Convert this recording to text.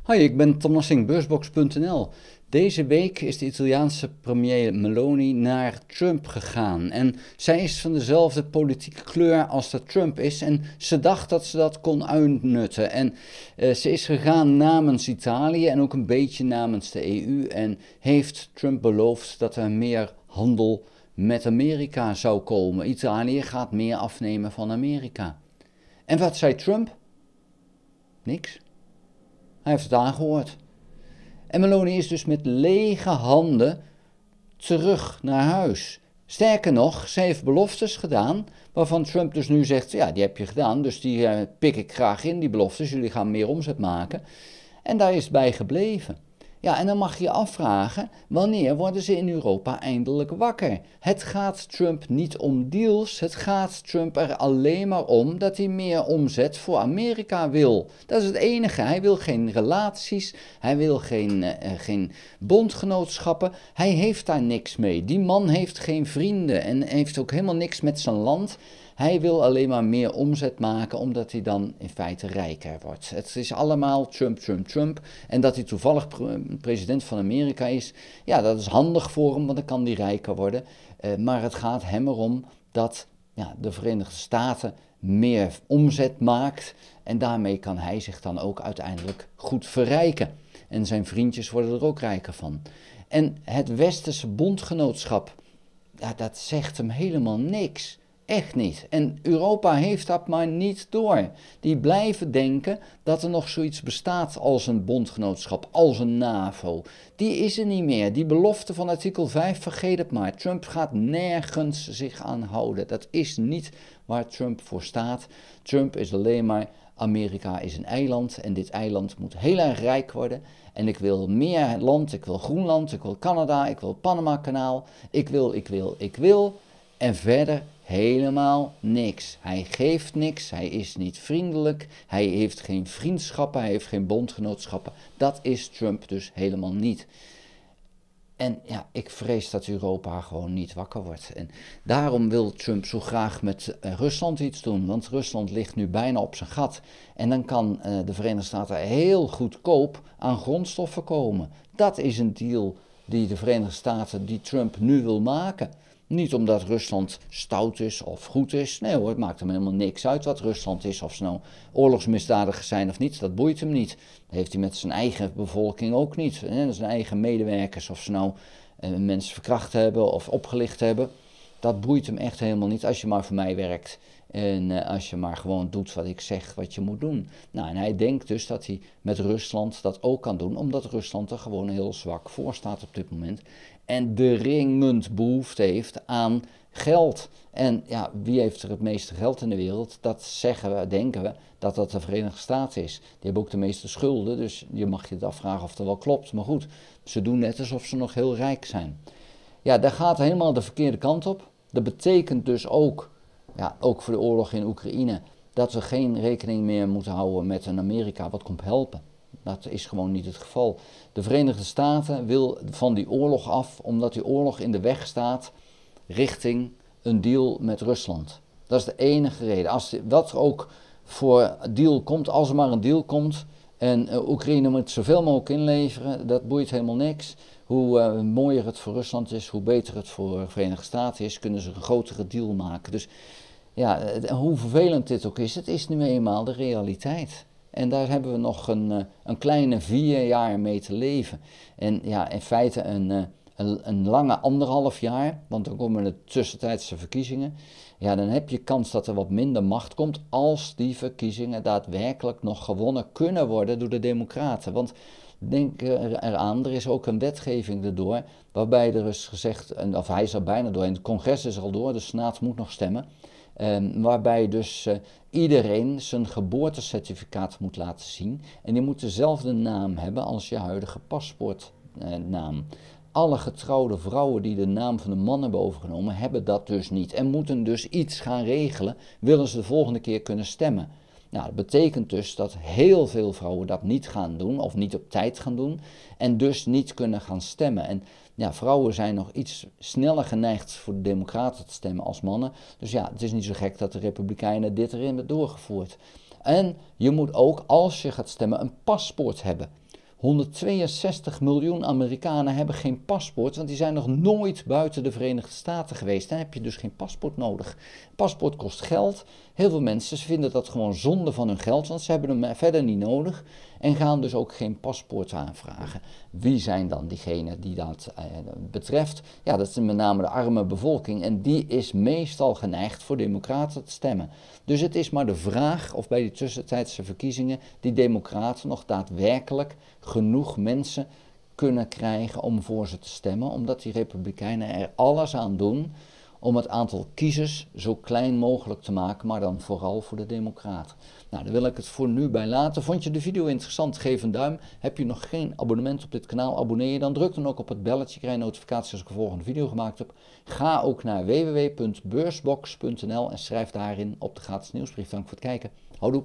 Hoi, ik ben Tom Nassing, beursbox.nl. Deze week is de Italiaanse premier Meloni naar Trump gegaan. En zij is van dezelfde politieke kleur als dat Trump is. En ze dacht dat ze dat kon uitnutten. En ze is gegaan namens Italië en ook een beetje namens de EU. En heeft Trump beloofd dat er meer handel met Amerika zou komen. Italië gaat meer afnemen van Amerika. En wat zei Trump? Niks. Hij heeft het aangehoord. En Meloni is dus met lege handen terug naar huis. Sterker nog, ze heeft beloftes gedaan, waarvan Trump dus nu zegt, ja, die heb je gedaan, dus die pik ik graag in, die beloftes, jullie gaan meer omzet maken. En daar is het bij gebleven. Ja, en dan mag je je afvragen, wanneer worden ze in Europa eindelijk wakker? Het gaat Trump niet om deals, het gaat Trump er alleen maar om dat hij meer omzet voor Amerika wil. Dat is het enige, hij wil geen relaties, hij wil geen bondgenootschappen, hij heeft daar niks mee. Die man heeft geen vrienden en heeft ook helemaal niks met zijn land. Hij wil alleen maar meer omzet maken, omdat hij dan in feite rijker wordt. Het is allemaal Trump, Trump, Trump. En dat hij toevallig president van Amerika is, ja, dat is handig voor hem, want dan kan hij rijker worden. Maar het gaat hem erom dat de Verenigde Staten meer omzet maakt. En daarmee kan hij zich dan ook uiteindelijk goed verrijken. En zijn vriendjes worden er ook rijker van. En het westerse bondgenootschap, ja, dat zegt hem helemaal niks. Echt niet. En Europa heeft dat maar niet door. Die blijven denken dat er nog zoiets bestaat als een bondgenootschap, als een NAVO. Die is er niet meer. Die belofte van artikel 5, vergeet het maar. Trump gaat nergens zich aan houden. Dat is niet waar Trump voor staat. Trump is alleen maar, Amerika is een eiland en dit eiland moet heel erg rijk worden. En ik wil meer land, ik wil Groenland, ik wil Canada, ik wil het Panama-kanaal. Ik wil. En verder helemaal niks. Hij geeft niks, hij is niet vriendelijk, hij heeft geen vriendschappen, hij heeft geen bondgenootschappen. Dat is Trump dus helemaal niet. En ja, ik vrees dat Europa gewoon niet wakker wordt. En daarom wil Trump zo graag met Rusland iets doen, want Rusland ligt nu bijna op zijn gat. En dan kan de Verenigde Staten heel goedkoop aan grondstoffen komen. Dat is een deal die de Verenigde Staten, die Trump nu wil maken. Niet omdat Rusland stout is of goed is. Nee hoor, het maakt hem helemaal niks uit wat Rusland is. Of ze nou oorlogsmisdadigers zijn of niet, dat boeit hem niet. Dat heeft hij met zijn eigen bevolking ook niet. Zijn eigen medewerkers, of ze nou mensen verkracht hebben of opgelicht hebben. Dat boeit hem echt helemaal niet als je maar voor mij werkt. En als je maar gewoon doet wat ik zeg, wat je moet doen. Nou, en hij denkt dus dat hij met Rusland dat ook kan doen, omdat Rusland er gewoon heel zwak voor staat op dit moment. En dringend behoefte heeft aan geld. En ja, wie heeft er het meeste geld in de wereld? Dat zeggen we, denken we, dat dat de Verenigde Staten is. Die hebben ook de meeste schulden, dus je mag je het afvragen of dat wel klopt. Maar goed, ze doen net alsof ze nog heel rijk zijn. Ja, daar gaat helemaal de verkeerde kant op. Dat betekent dus ook, ook voor de oorlog in Oekraïne, dat we geen rekening meer moeten houden met een Amerika wat komt helpen. Dat is gewoon niet het geval. De Verenigde Staten wil van die oorlog af, omdat die oorlog in de weg staat richting een deal met Rusland. Dat is de enige reden. Als wat er ook voor deal komt, als er maar een deal komt, en Oekraïne moet zoveel mogelijk inleveren, dat boeit helemaal niks. Hoe mooier het voor Rusland is, hoe beter het voor de Verenigde Staten is, kunnen ze een grotere deal maken. Dus ja, hoe vervelend dit ook is, het is nu eenmaal de realiteit. En daar hebben we nog een kleine 4 jaar mee te leven. En ja, in feite een lange 1,5 jaar, want dan komen de tussentijdse verkiezingen. Ja, dan heb je kans dat er wat minder macht komt als die verkiezingen daadwerkelijk nog gewonnen kunnen worden door de Democraten. Want denk eraan, er is ook een wetgeving erdoor, waarbij er is gezegd, of hij is er bijna door, en het congres is al door, de Senaat moet nog stemmen. Waarbij dus iedereen zijn geboortecertificaat moet laten zien. En die moet dezelfde naam hebben als je huidige paspoortnaam. Alle getrouwde vrouwen die de naam van de man hebben overgenomen, hebben dat dus niet. En moeten dus iets gaan regelen, willen ze de volgende keer kunnen stemmen. Nou, dat betekent dus dat heel veel vrouwen dat niet gaan doen, of niet op tijd gaan doen, en dus niet kunnen gaan stemmen. En ja, vrouwen zijn nog iets sneller geneigd voor de Democraten te stemmen als mannen. Dus ja, het is niet zo gek dat de Republikeinen dit erin hebben doorgevoerd. En je moet ook, als je gaat stemmen, een paspoort hebben. 162 miljoen Amerikanen hebben geen paspoort, want die zijn nog nooit buiten de Verenigde Staten geweest. Dan heb je dus geen paspoort nodig. Paspoort kost geld. Heel veel mensen vinden dat gewoon zonde van hun geld, want ze hebben hem verder niet nodig en gaan dus ook geen paspoort aanvragen. Wie zijn dan diegenen die dat betreft? Ja, dat is met name de arme bevolking en die is meestal geneigd voor democraten te stemmen. Dus het is maar de vraag of bij die tussentijdse verkiezingen die democraten nog daadwerkelijk genoeg mensen kunnen krijgen om voor ze te stemmen, omdat die republikeinen er alles aan doen om het aantal kiezers zo klein mogelijk te maken, maar dan vooral voor de democraten. Nou, daar wil ik het voor nu bij laten. Vond je de video interessant? Geef een duim. Heb je nog geen abonnement op dit kanaal? Abonneer je dan. Druk dan ook op het belletje. Krijg je notificaties als ik een volgende video gemaakt heb. Ga ook naar www.beursbox.nl en schrijf daarin op de gratis nieuwsbrief. Dank voor het kijken. Houdoe.